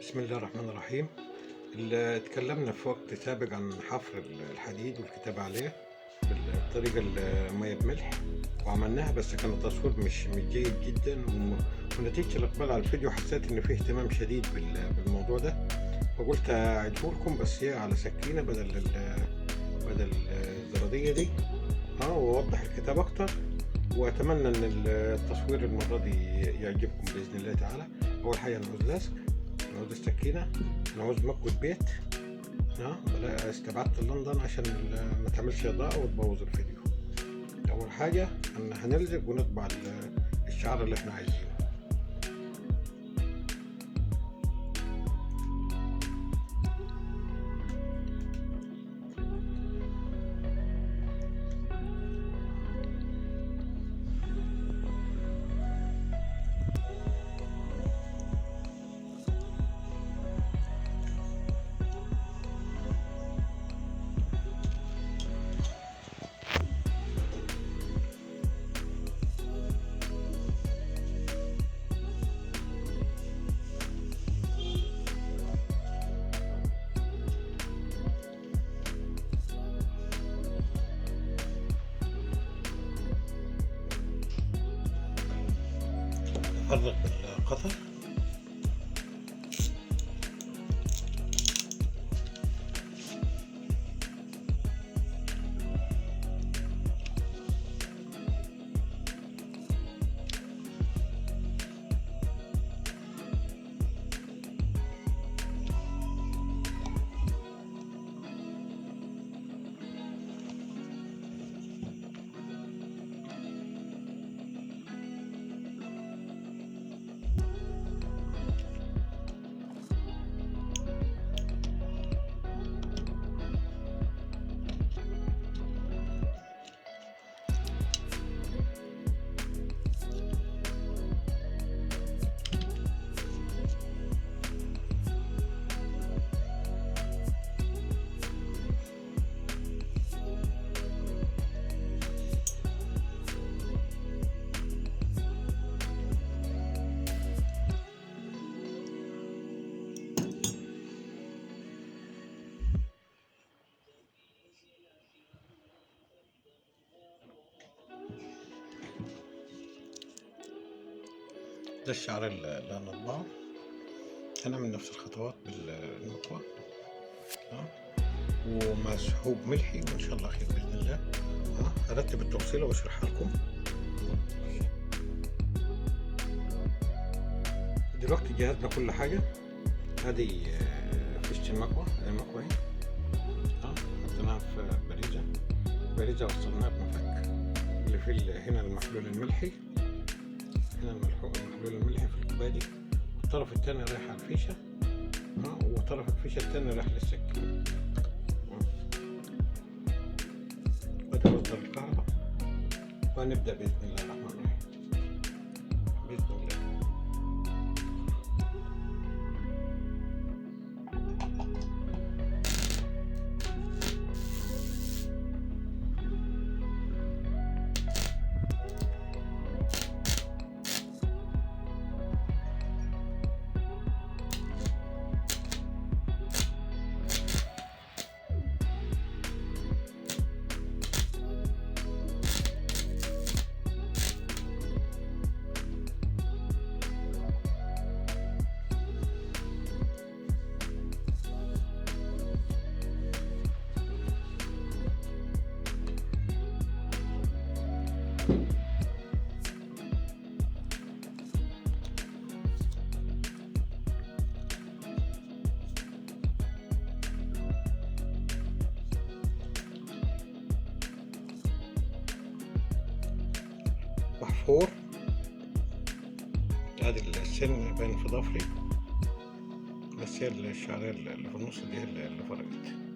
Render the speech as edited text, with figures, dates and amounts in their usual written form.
بسم الله الرحمن الرحيم. اللي اتكلمنا في وقت سابق عن حفر الحديد والكتابة عليه بالطريقة المية بملح، وعملناها بس كان التصوير مش جيد جدا، ونتيجة الإقبال على الفيديو حسيت إن فيه اهتمام شديد بالموضوع ده، فقلت أعيده لكم بس هي على سكينة بدل الزرادية دي، وأوضح الكتاب أكتر. وأتمنى إن التصوير المرة دي يعجبكم بإذن الله تعالى. أول حاجة نعوز لزق، نعوز السكينة، نعوز مكوة بيت. بلا استبعدت لندن عشان ما تعملش إضاءة وتبوظ الفيديو. أول حاجة هنلزق ونطبع الشعار اللي احنا عايزينه. نفرغ بالقطر. ده الشعر اللي هنطبعه. هنعمل نفس الخطوات بالمكوى ومسحوب ملحي، وان شاء الله خير باذن الله. هرتب التوصيله واشرحها لكم دلوقتي. جهزنا كل حاجه. ادي فيشه المكوى اهي، حطيناها في باريزه وصلناها بمفك اللي في هنا المحلول الملحي. هنا المحلول الملحي في الكوبايه دي، والطرف التاني رايح على الفيشه، وطرف الفيشه التاني رايح للسكين. بدأ مصدر الكهرباء، وهنبدأ بإذن الله الرحمن الرحيم. بإذن الله. محفور. ادي السن باين في ضفري، بس هي الشعرية اللي في النص دي اللي فرقت.